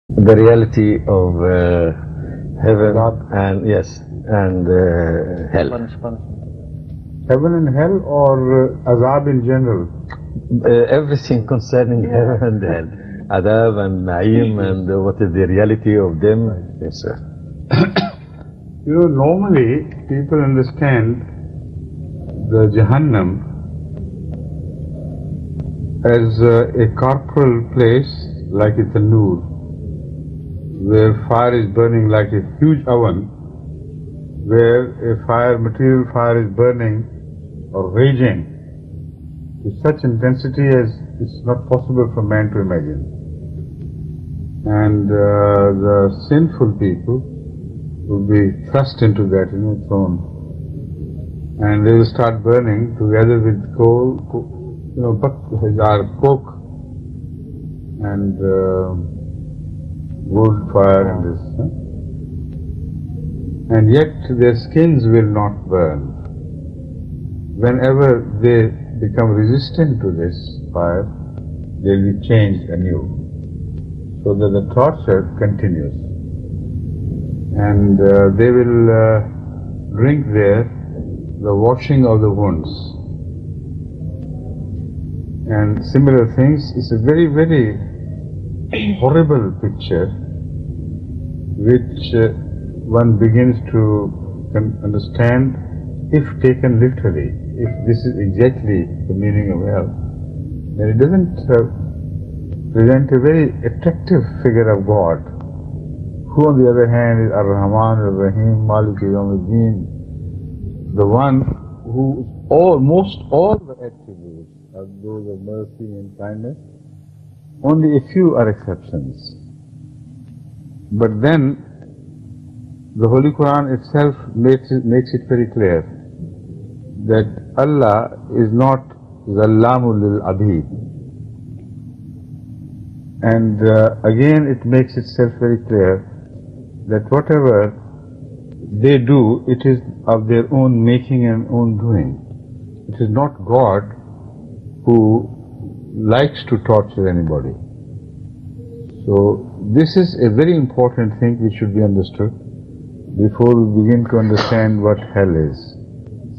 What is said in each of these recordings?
The reality of heaven and yes, and hell. Heaven and hell, or azab in general? Everything concerning heaven and hell, adab and naim, and what is the reality of them. Yes, sir. Normally people understand the Jahannam as a corporal place, like it's a noor, where fire is burning like a huge oven, where material fire is burning or raging to such intensity as it's not possible for man to imagine. And the sinful people will be thrust into that, thrown. And they will start burning together with coal, coke and wood, fire and this. And yet their skins will not burn. Whenever they become resistant to this fire, they will be changed anew, so that the torture continues. And they will drink there the washing of the wounds. And similar things. It's a very, very horrible picture, which one begins to understand if taken literally. If this is exactly the meaning of hell, then it doesn't present a very attractive figure of God, who on the other hand is Ar-Rahman, Ar-Rahim, Malik Yawmiddin, the one who almost all the attributes are those of mercy and kindness. Only a few are exceptions. But then the Holy Quran itself makes it very clear that Allah is not Zallamul lil Abid. And again it makes itself very clear that whatever they do, it is of their own making and own doing. It is not God who likes to torture anybody. So this is a very important thing which should be understood before we begin to understand what hell is.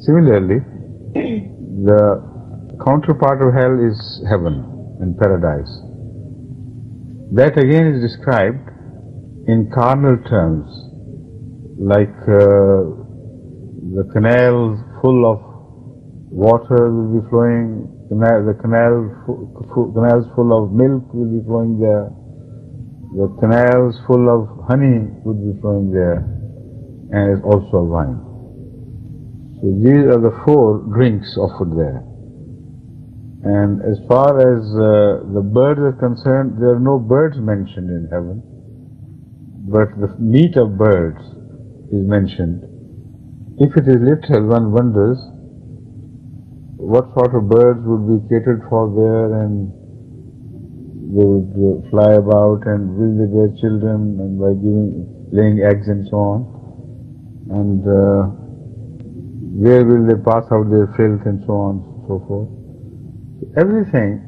Similarly, the counterpart of hell is heaven and paradise. That again is described in carnal terms, like the canals full of water will be flowing, the canals full of milk will be flowing there, the canals full of honey would be flowing there, and it's also wine. So these are the four drinks offered there. And as far as the birds are concerned, there are no birds mentioned in heaven, but the meat of birds is mentioned. If it is literal, one wonders what sort of birds would be catered for there, and they would fly about and will they bear children, and by laying eggs and so on, and where will they pass out their filth and so on and so forth. Everything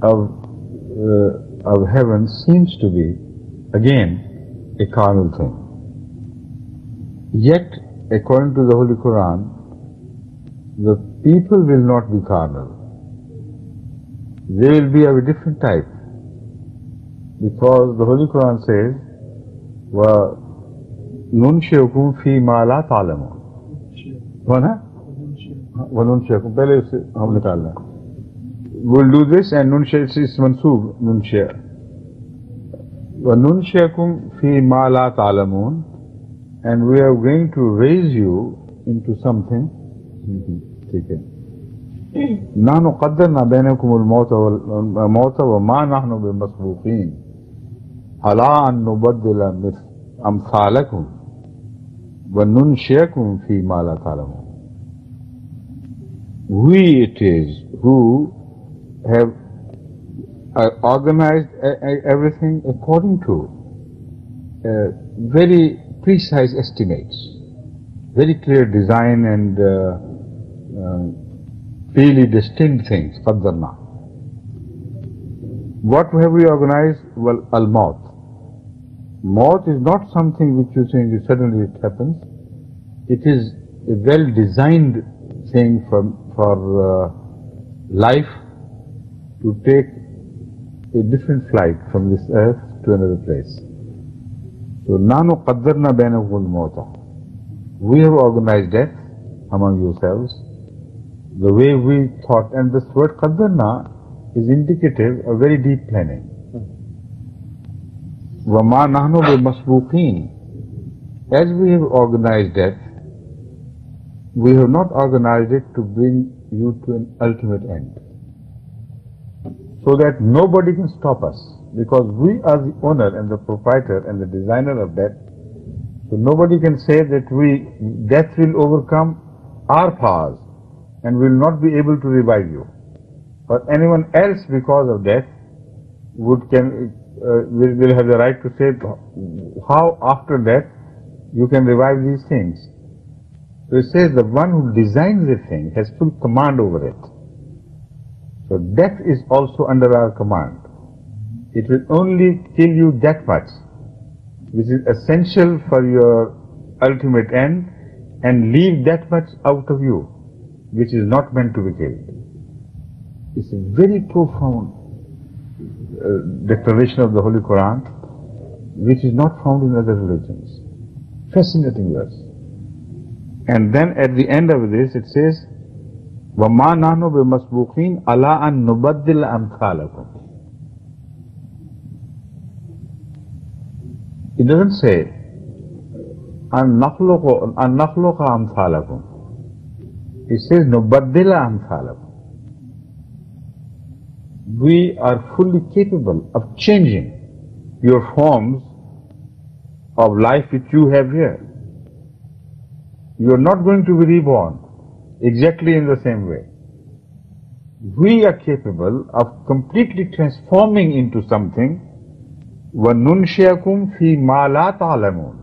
of heaven seems to be again a carnal thing. Yet, according to the Holy Quran, the people will not be carnal. They will be of a different type. Because the Holy Quran says, وَنُنْشِئُكُمْ فِي مَا لَا تَعْلَمُونَ. وَنُنْشِئُكُمْ पहले उसे हम निकालना. We'll do this, and نُنْشِئ is mansoob, نُنْشِئ. وَنُنْشِئُكُمْ فِي مَا لَا تَعْلَمُونَ. And we are going to raise you into something. نحن قدرنا بينكم الموت وما نحن بمسبوقين على أن نبدل أمثالكم وننشئكم فيما لا تعلمون. We it is who have organized everything according to very precise estimates, very clear design and really distinct things. قدرنا. What have we organized? Well, al-maut. Maut is not something which you think suddenly it happens. It is a well-designed thing for life to take a different flight from this earth to another place. So, nanu qaddarna bainahumul mauta. We have organized death among yourselves the way we thought, and this word qaddarna is indicative of very deep planning. وَمَا نَحْنُ بِمَسْبُوقِينَ. As we have organized death, we have not organized it to bring you to an ultimate end, so that nobody can stop us, because we are the owner and the proprietor and the designer of death. So nobody can say that death will overcome our powers and will not be able to revive you, or anyone else because of death will have the right to say how after death you can revive these things. So it says the one who designs a thing has full command over it. So death is also under our command. It will only kill you that much, which is essential for your ultimate end, and leave that much out of you, which is not meant to be killed. It's a very profound declaration of the Holy Quran, which is not found in other religions. Fascinating verse. And then at the end of this it says, وَمَا نَحْنُ بِمَسْبُوقِينَ عَلَىٰ أَن نُبَدِّلَ أَمْثَالَكُمْ. It doesn't say أَن نَخْلُقَ أَمْثَالَكُمْ. It says نُبَدِّلَ أَمْثَالَكُمْ. We are fully capable of changing your forms of life which you have here. You are not going to be reborn exactly in the same way. We are capable of completely transforming into something. وَنُنْشِيَكُمْ فِي مَا لَا تَعْلَمُونَ,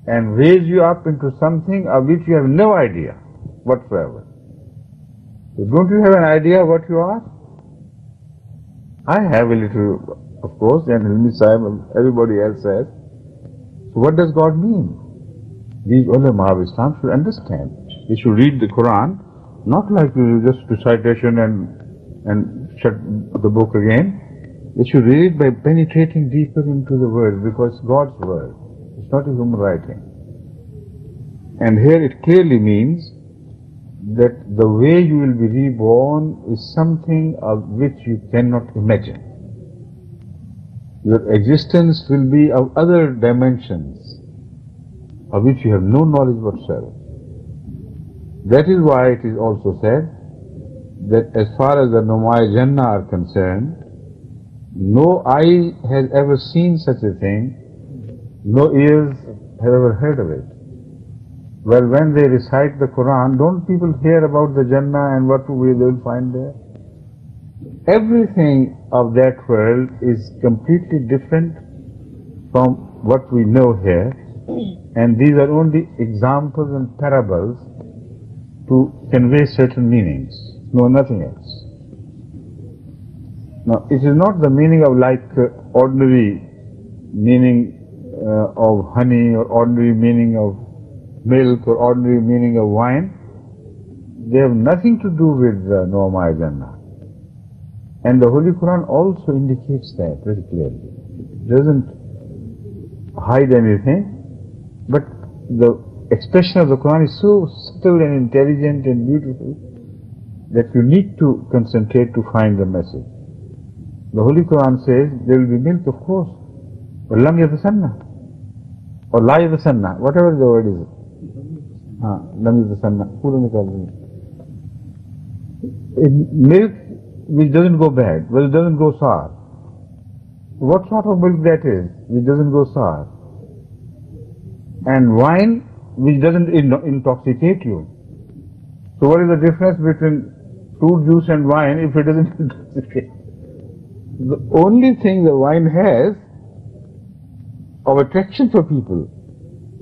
and raise you up into something of which you have no idea whatsoever. So don't you have an idea what you are? I have a little, of course, and Hilmi Sahib, everybody else has. So what does God mean? These ulama of Islam should understand. They should read the Quran, not like just recitation and shut the book again. They should read it by penetrating deeper into the word, because it's God's word. It's not a human writing. And here it clearly means that the way you will be reborn is something of which you cannot imagine. Your existence will be of other dimensions of which you have no knowledge whatsoever. That is why it is also said that as far as the Numai Jannah are concerned, no eye has ever seen such a thing, no ears have ever heard of it. Well, when they recite the Quran, don't people hear about the Jannah and what they will find there? Everything of that world is completely different from what we know here, and these are only examples and parables to convey certain meanings, no, nothing else. Now, it is not the meaning of like ordinary meaning of honey, or ordinary meaning of milk, or ordinary meaning of wine. They have nothing to do with Numai Jannah. And the Holy Quran also indicates that very clearly. It doesn't hide anything, but the expression of the Quran is so subtle and intelligent and beautiful that you need to concentrate to find the message. The Holy Quran says there will be milk, of course, but lam yatasanna, or la yatasanna, whatever the word is. Lam yatasanna, milk which doesn't go bad, well, it doesn't go sour. What sort of milk that is, which doesn't go sour? And wine which doesn't intoxicate you. So what is the difference between fruit juice and wine if it doesn't intoxicate? The only thing the wine has of attraction for people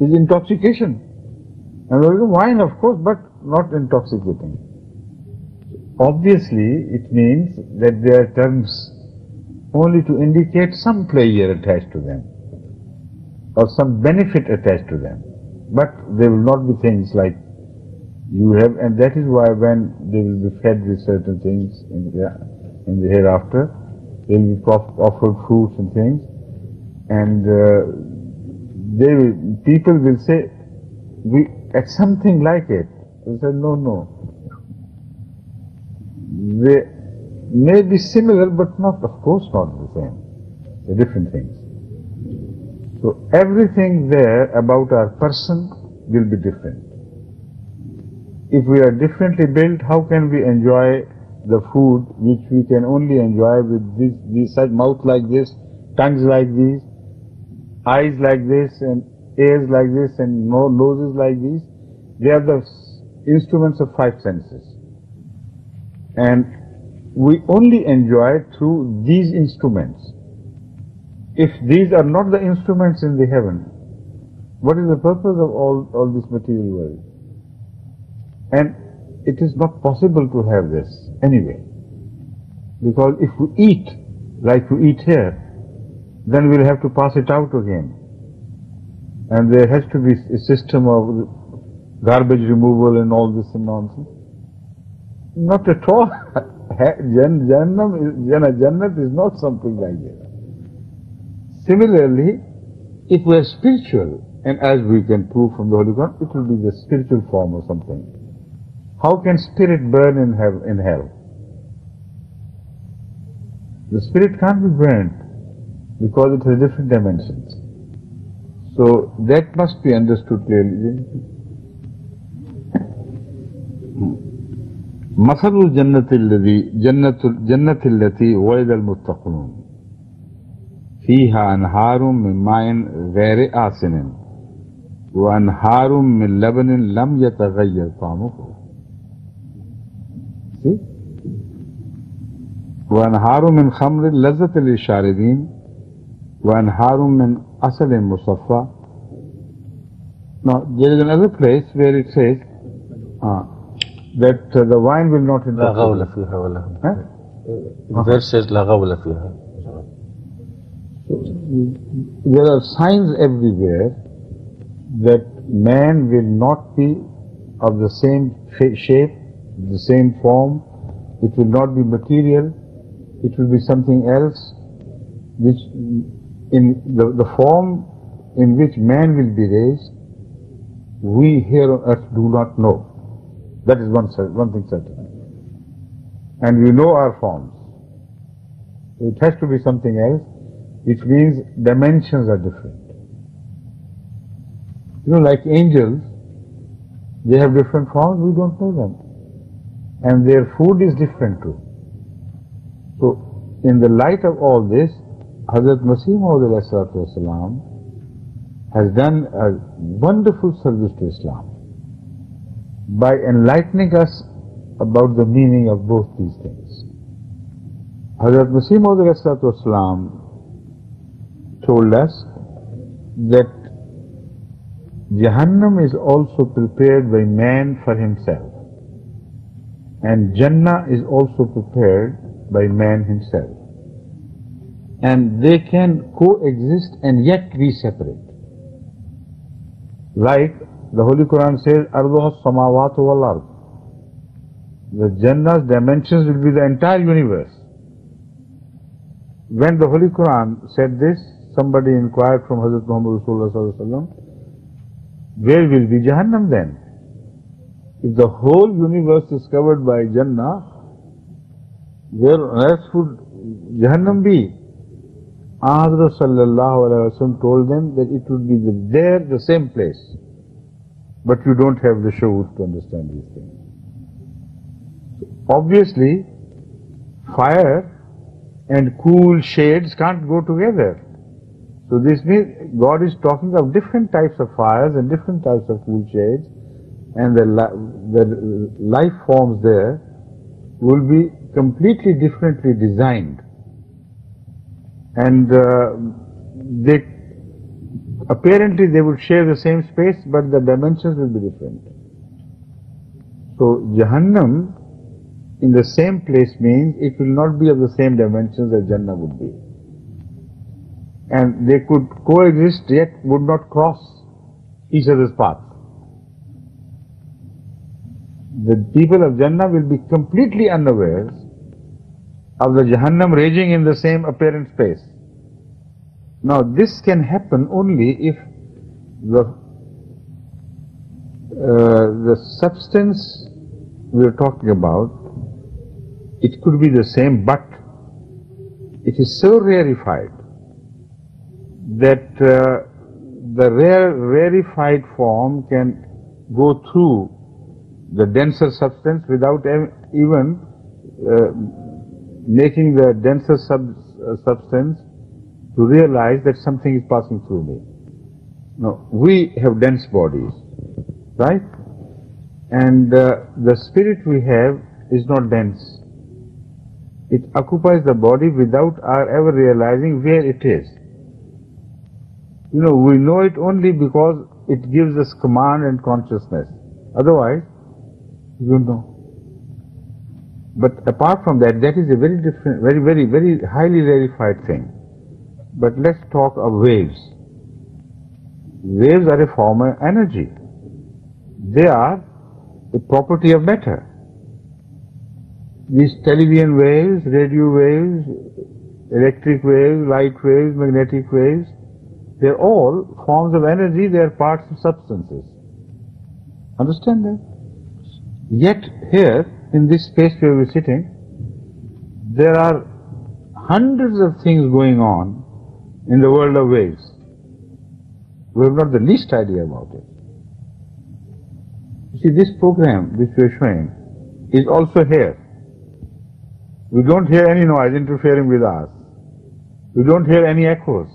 is intoxication. And there is wine, of course, but not intoxicating. Obviously, it means that they are terms only to indicate some pleasure attached to them. or some benefit attached to them. But they will not be things like you have, and that is why when they will be fed with certain things in the hereafter, they will be offered fruits and things, and people will say, we at something like it. They say, no. They may be similar, but not, of course, not the same. They're different things. So everything there about our person will be different. If we are differently built, how can we enjoy the food which we can only enjoy with this such mouth like this, tongues like these, eyes like this, and ears like this, and noses like these? They are the instruments of five senses. And we only enjoy through these instruments. If these are not the instruments in the heaven, what is the purpose of all this material world? And it is not possible to have this anyway. Because if we eat like we eat here, then we'll have to pass it out again. And there has to be a system of garbage removal and all this and nonsense. Not at all. Jannat is not something like that. Similarly, if we are spiritual, and as we can prove from the Holy Quran, it will be the spiritual form or something. How can spirit burn in hell? The spirit can't be burnt because it has different dimensions. So that must be understood clearly. مثل الجنة جنة التي وعد المتقون فيها أنهار من ماء غير آسن وأنهار من لبن لم يتغير طعمه. See? وأنهار من خمر لذة للشاربين وأنهار من عسل مصفى. Now there is another place where it says that the wine will not لا غول فيها ولا verse says لا غول فيها. There are signs everywhere that man will not be of the same shape, the same form. It will not be material. It will be something else, which in the form in which man will be raised, we here on earth do not know. That is one thing certain. And we know our forms. It has to be something else, which means dimensions are different. You know, like angels, they have different forms, we don't know them. And their food is different too. So, in the light of all this, Hazrat Masih Maud has done a wonderful service to Islam by enlightening us about the meaning of both these things. Hazrat Masih Maud told us that Jahannam is also prepared by man for himself, and Jannah is also prepared by man himself, and they can coexist and yet be separate. Like the Holy Quran says, Arduha samawatu wal ard. The Jannah's dimensions will be the entire universe. When the Holy Quran said this, somebody inquired from Hazrat Muhammad Rasulullah, where will be Jahannam then? If the whole universe is covered by Jannah, where on earth would Jahannam be? Hazrat Sallallahu Alaihi Wasallam told them that it would be there, the same place. But you don't have the shuur to understand these things. So obviously, fire and cool shades can't go together. So this means God is talking of different types of fires and different types of cool shades, and the life forms there will be completely differently designed. And apparently they would share the same space, but the dimensions will be different. So Jahannam in the same place means it will not be of the same dimensions as Jannah would be. and they could coexist yet would not cross each other's path. The people of Jannah will be completely unaware of the Jahannam raging in the same apparent space. Now this can happen only if the substance we are talking about, it could be the same, but it is so rarefied that the rarefied form can go through the denser substance without even making the denser substance to realize that something is passing through me. Now, we have dense bodies, right? And the spirit we have is not dense. It occupies the body without our ever realizing where it is. You know, we know it only because it gives us command and consciousness. Otherwise, you don't know. But apart from that, that is a very different, very highly rarefied thing. But let's talk of waves. Waves are a form of energy. They are a property of matter. These television waves, radio waves, electric waves, light waves, magnetic waves, they're all forms of energy, they are parts of substances. Understand that? Yet here, in this space where we're sitting, there are hundreds of things going on in the world of waves. We have not the least idea about it. You see, this program which we're showing is also here. We don't hear any noise interfering with us. We don't hear any echoes.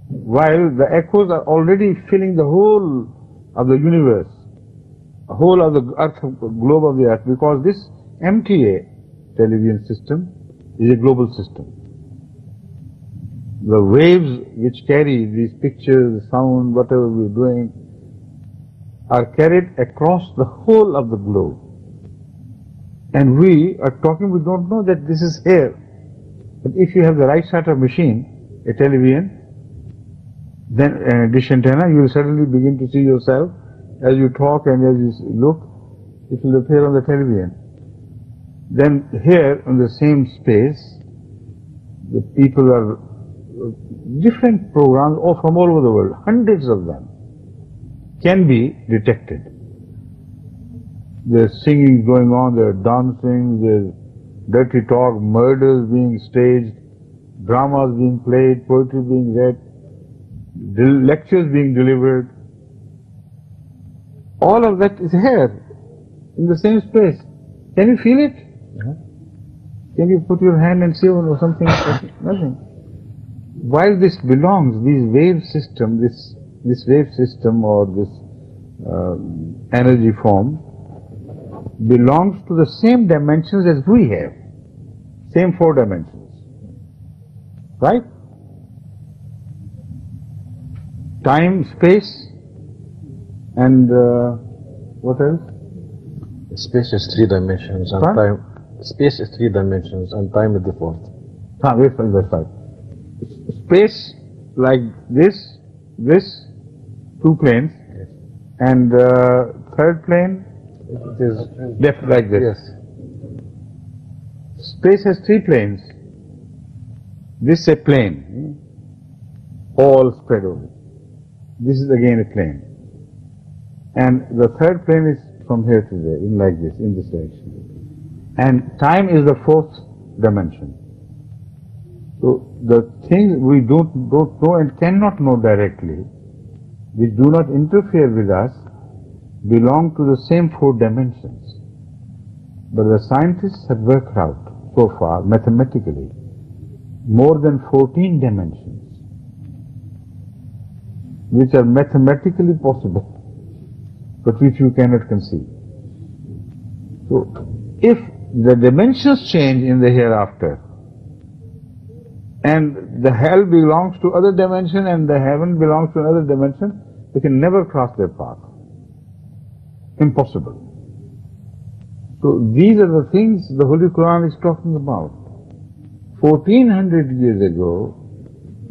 While the echoes are already filling the whole of the universe, the whole of the earth, globe of the earth, because this MTA television system is a global system. The waves which carry these pictures, sound, whatever we're doing, are carried across the whole of the globe. And we are talking, we don't know that this is here. But if you have the right sort of machine, a television, then a dish antenna, you will suddenly begin to see yourself as you talk and as you look, it will appear on the television. Then here, on the same space, the people are different programs from all over the world, hundreds of them, can be detected. There's singing going on, there's dancing, there's dirty talk, murders being staged, dramas being played, poetry being read, lectures being delivered. All of that is here, in the same space. Can you feel it? Can you put your hand and see or something? Nothing. While this belongs, this wave system, this wave system or this energy form belongs to the same dimensions as we have, same 4 dimensions, right? Time, space, and what else? Space is 3 dimensions and time. Space is 3 dimensions and time is the 4th. That's right. Space like this, 2 planes, yes. And third plane, it is left like this. Yes. Space has 3 planes. This is a plane, all spread over. This is again a plane. And the third plane is from here to there, in like this, in this direction. And time is the 4th dimension. So the things we don't know and cannot know directly, which do not interfere with us, belong to the same 4 dimensions. But the scientists have worked out so far, mathematically, more than 14 dimensions, which are mathematically possible, but which you cannot conceive. So, if the dimensions change in the hereafter, and the hell belongs to other dimension and the heaven belongs to another dimension, they can never cross their path. Impossible. So these are the things the Holy Quran is talking about. 1400 years ago,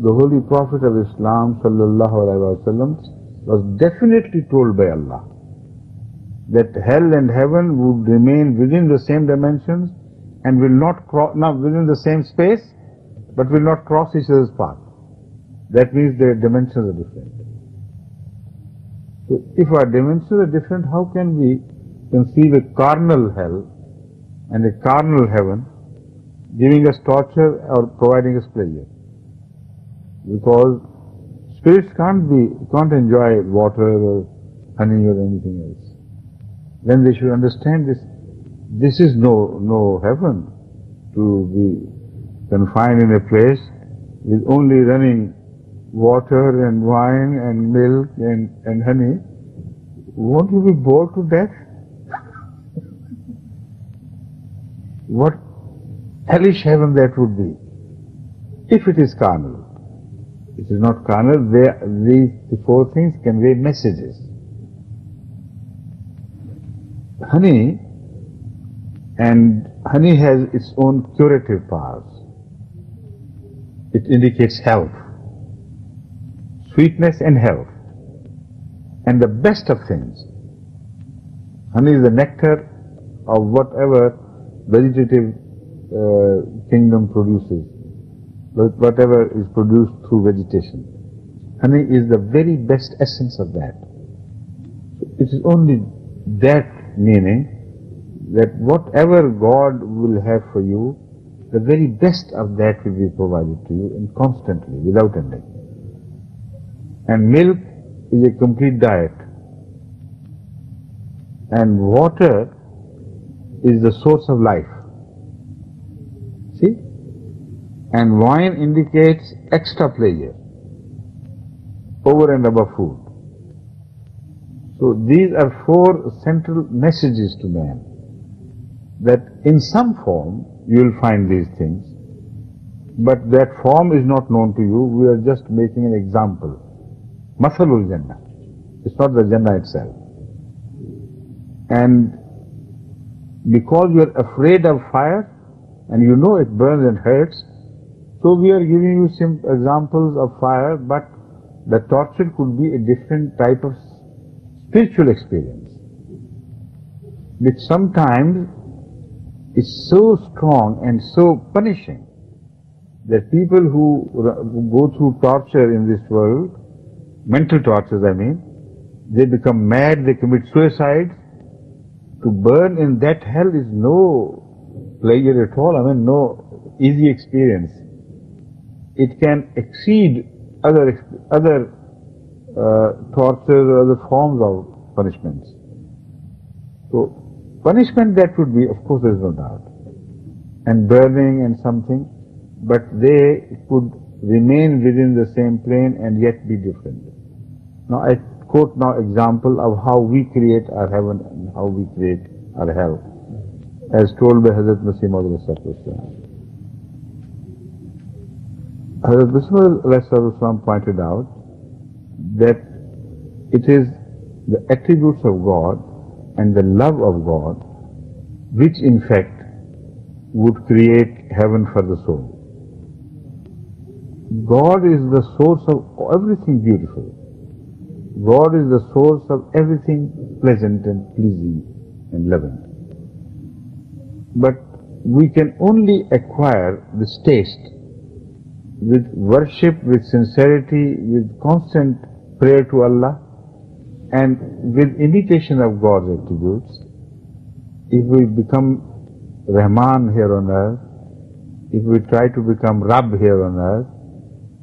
the Holy Prophet of Islam sallallahu alaihi wasallam was definitely told by Allah that hell and heaven would remain within the same dimensions and will not cross, not within the same space, but will not cross each other's path. That means their dimensions are different. So if our dimensions are different, how can we conceive a carnal hell and a carnal heaven giving us torture or providing us pleasure? Because spirits can't enjoy water or honey or anything else. Then they should understand this. This is no heaven to be confined in a place with only running water and wine and milk and honey. Won't you be bored to death? What hellish heaven that would be, if it is carnal. It is not carnal. These four things convey messages. Honey has its own curative powers. It indicates health, sweetness and health, and the best of things. Honey is the nectar of whatever vegetative kingdom produces, whatever is produced through vegetation. Honey is the very best essence of that. It is only that meaning that whatever God will have for you, the very best of that will be provided to you and constantly, without ending. And milk is a complete diet. And water is the source of life. See? And wine indicates extra pleasure over and above food. So these are four central messages to man, that in some form you will find these things, but that form is not known to you. We are just making an example. Mathalul Jannah. It's not the Jannah itself. And because you are afraid of fire and you know it burns and hurts, so we are giving you some examples of fire, but the torture could be a different type of spiritual experience, which sometimes is so strong and so punishing that people who go through torture in this world, mental tortures I mean, they become mad, they commit suicide. To burn in that hell is no pleasure at all, I mean no easy experience. It can exceed other tortures or other forms of punishments. So punishment that would be, of course there is no doubt, and burning and something, but they could remain within the same plane and yet be different. Now I quote now example of how we create our heaven and how we create our hell, as told by Hazrat Masih Maud. Hazrat Masih pointed out that it is the attributes of God and the love of God which in fact would create heaven for the soul. God is the source of everything beautiful. God is the source of everything pleasant and pleasing and loving. But we can only acquire this taste with worship, with sincerity, with constant prayer to Allah, and with imitation of God's attributes. If we become Rahman here on earth, if we try to become Rabb here on earth,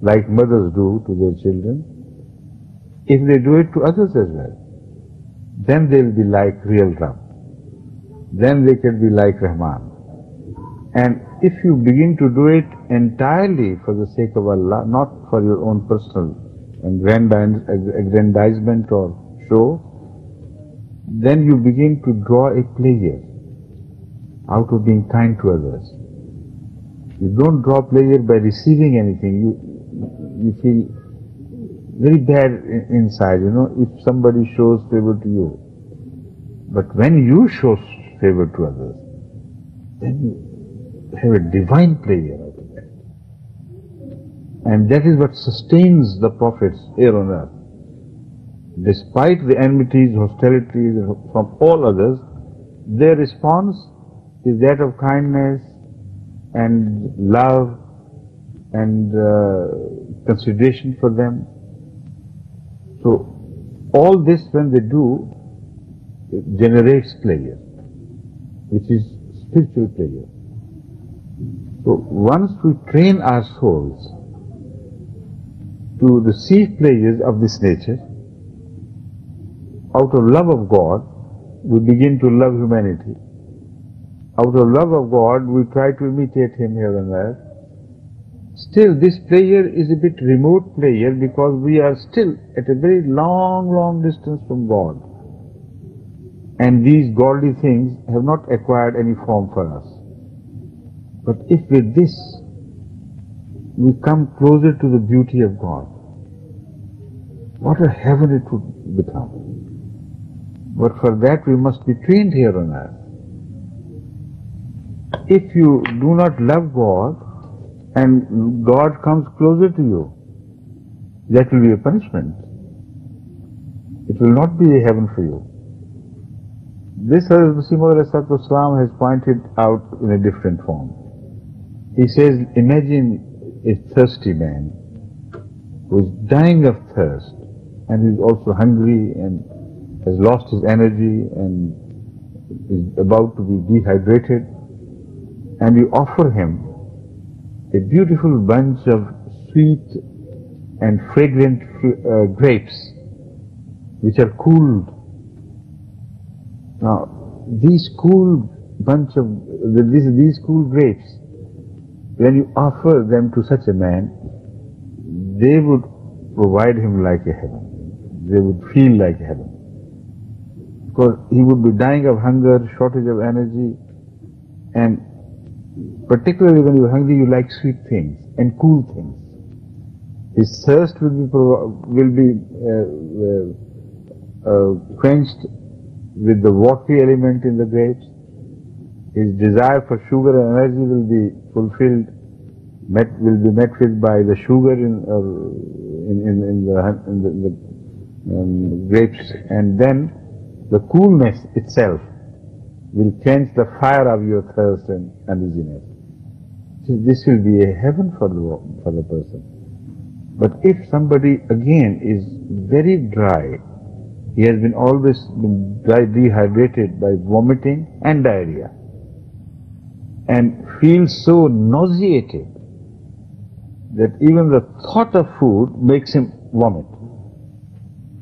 like mothers do to their children, if they do it to others as well, then they will be like real Rabb. Then they can be like Rahman. And if you begin to do it entirely for the sake of Allah, not for your own personal aggrandizement or show, then you begin to draw a pleasure out of being kind to others. You don't draw pleasure by receiving anything. You feel very bad inside, if somebody shows favor to you. But when you show favor to others, then you have a divine pleasure out of that. And that is what sustains the prophets here on earth. Despite the enmities, hostilities from all others, their response is that of kindness and love and consideration for them. So all this, when they do, generates pleasure, which is spiritual pleasure. So once we train our souls to receive pleasures of this nature, out of love of God, we begin to love humanity. Out of love of God, we try to imitate Him here on earth. Still, this pleasure is a bit remote pleasure because we are still at a very long distance from God. And these godly things have not acquired any form for us. But if with this we come closer to the beauty of God, what a heaven it would become. But for that we must be trained here on earth. If you do not love God and God comes closer to you, that will be a punishment. It will not be a heaven for you. This Hazrat Masih Maud has pointed out in a different form. He says, imagine a thirsty man who is dying of thirst and is also hungry and has lost his energy and is about to be dehydrated, and you offer him a beautiful bunch of sweet and fragrant grapes which are cooled. Now, these cool grapes, when you offer them to such a man, they would provide him like a heaven. They would feel like heaven. Because he would be dying of hunger, shortage of energy, and particularly when you're hungry, you like sweet things and cool things. His thirst will be quenched with the watery element in the grapes. His desire for sugar and energy will be fulfilled, will be met with by the sugar in the grapes, and then the coolness itself will quench the fire of your thirst and uneasiness. This will be a heaven for the person. But if somebody again is very dry, he has always been dehydrated by vomiting and diarrhea, and feels so nauseated that even the thought of food makes him vomit.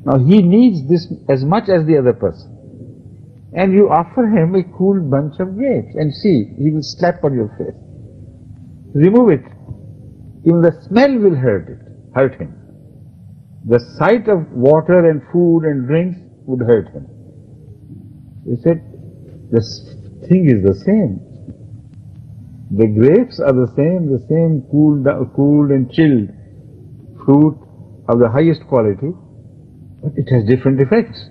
Now he needs this as much as the other person. And you offer him a cool bunch of grapes and see, he will slap on your face. Remove it. Even the smell will hurt him. The sight of water and food and drinks would hurt him. He said, this thing is the same. The grapes are the same cooled and chilled fruit of the highest quality, but it has different effects.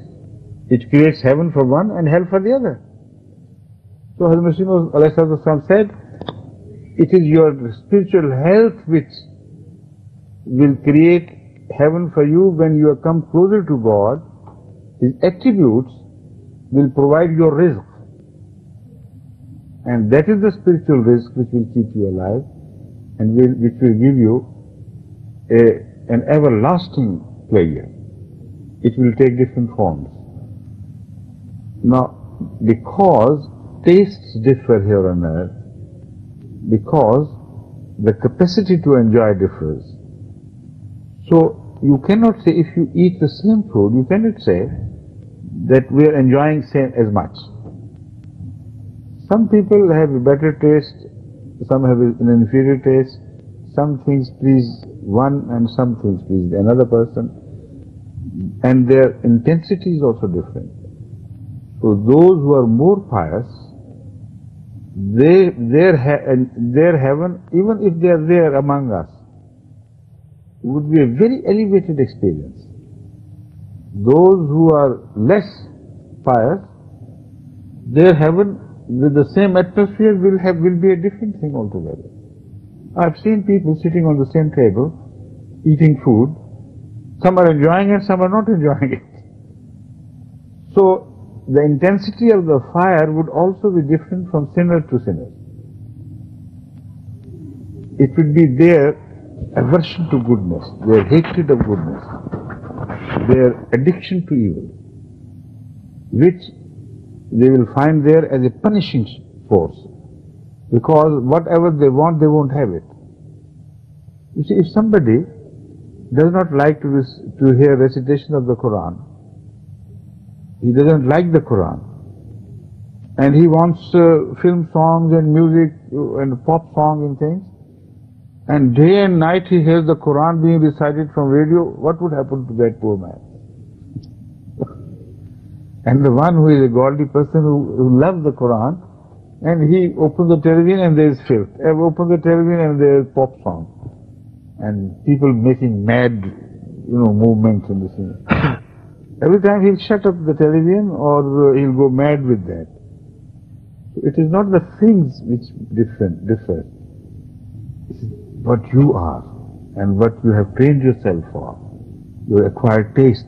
It creates heaven for one and hell for the other. So Hazrat Masih Maud said, it is your spiritual health which will create heaven for you when you come closer to God. His attributes will provide your rizq. And that is the spiritual rizq which will keep you alive and which will give you an everlasting pleasure. It will take different forms. Now, because tastes differ here on earth, because the capacity to enjoy differs, so you cannot say, if you eat the same food, you cannot say that we are enjoying same as much. Some people have a better taste, some have an inferior taste, some things please one and some things please another person, and their intensity is also different. So those who are more pious, their heaven, even if they are there among us, would be a very elevated experience. Those who are less pious, their heaven with the same atmosphere will be a different thing altogether. I've seen people sitting on the same table, eating food, some are enjoying it, some are not enjoying it. So the intensity of the fire would also be different from sinner to sinner. It would be their aversion to goodness, their hatred of goodness, their addiction to evil, which they will find there as a punishing force, because whatever they want, they won't have it. You see, if somebody does not like to hear recitation of the Quran, he doesn't like the Quran, and he wants film songs and music and pop songs and things, and day and night he hears the Quran being recited from radio, what would happen to that poor man? And the one who is a godly person who loves the Quran, and he opens the television and there is filth, opens the television and there is pop song, and people making mad, movements in the scene. Every time he'll shut up the television or he'll go mad with that. So it is not the things which differ. It is what you are and what you have trained yourself for, your acquired tastes.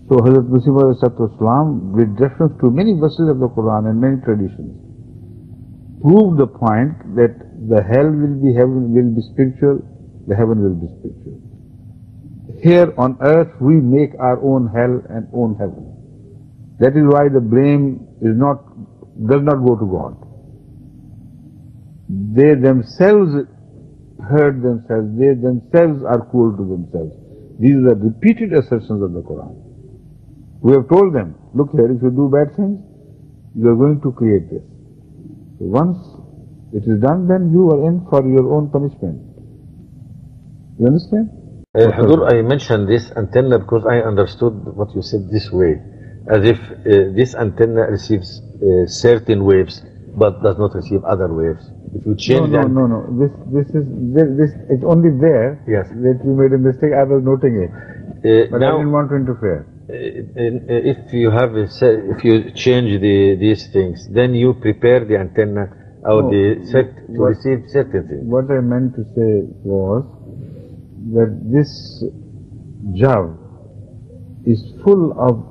So Hazrat Masih Maud with reference to many verses of the Quran and many traditions, proved the point that the hell will be spiritual, the heaven will be spiritual. Here on earth we make our own hell and own heaven. That is why the blame does not go to God. They themselves hurt themselves, they themselves are cruel to themselves. These are repeated assertions of the Quran. We have told them, look here, if you do bad things, you are going to create this. So once it is done, then you are in for your own punishment. You understand? Hudur, I mentioned this antenna because I understood what you said this way, as if this antenna receives certain waves but does not receive other waves. If you change no. This it's only there. Yes. That you made a mistake. I was noting it, but now, I didn't want to interfere. If you change these things, then you prepare the antenna or the set to receive certain things. What I meant to say was that this jaw is full of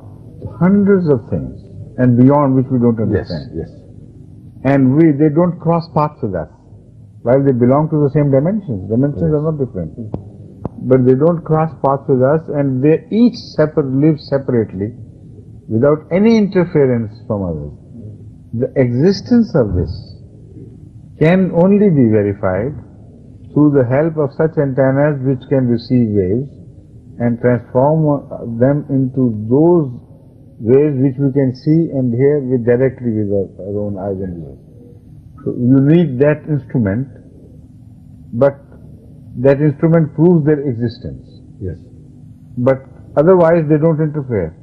hundreds of things and beyond which we don't understand. Yes. And they don't cross paths with us. While they belong to the same dimensions. Dimensions are not different. But they don't cross paths with us, and they each live separately without any interference from others. The existence of this can only be verified through the help of such antennas which can receive waves and transform them into those waves which we can see and hear directly with our own eyes and ears. So you need that instrument, but that instrument proves their existence. Yes. But otherwise they don't interfere.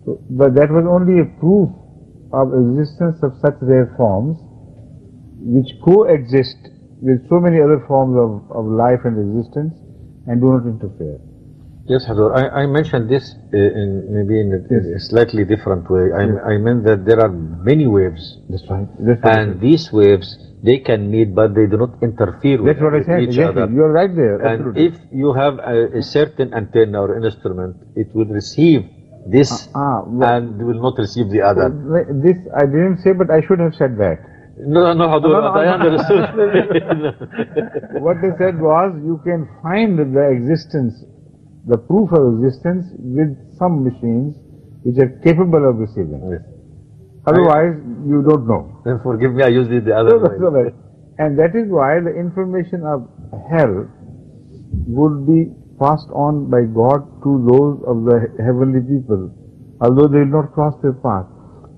So, but that was only a proof of existence of such rare forms which coexist with so many other forms of life and existence and do not interfere. Yes, Hudur, I mentioned this maybe in a slightly different way. I meant that there are many waves. That's right. And these waves, they can meet, but they do not interfere with each other. You're right there. And absolutely. if you have a certain antenna or instrument, it will receive this and will not receive the other. This I didn't say, but I should have said that. No, Hudur, I understood. What they said was, you can find the existence, the proof of existence with some machines which are capable of receiving. Yes. Otherwise, you don't know. Then forgive me, I used it the other way. And that is why the information of hell would be passed on by God to those of the heavenly people, although they will not cross their path.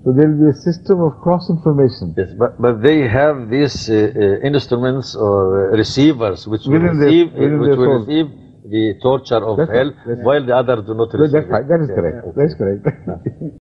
So there will be a system of cross-information. Yes, but they have these instruments or receivers which will receive the torture of hell, while the others do not receive it. That is correct. That is correct.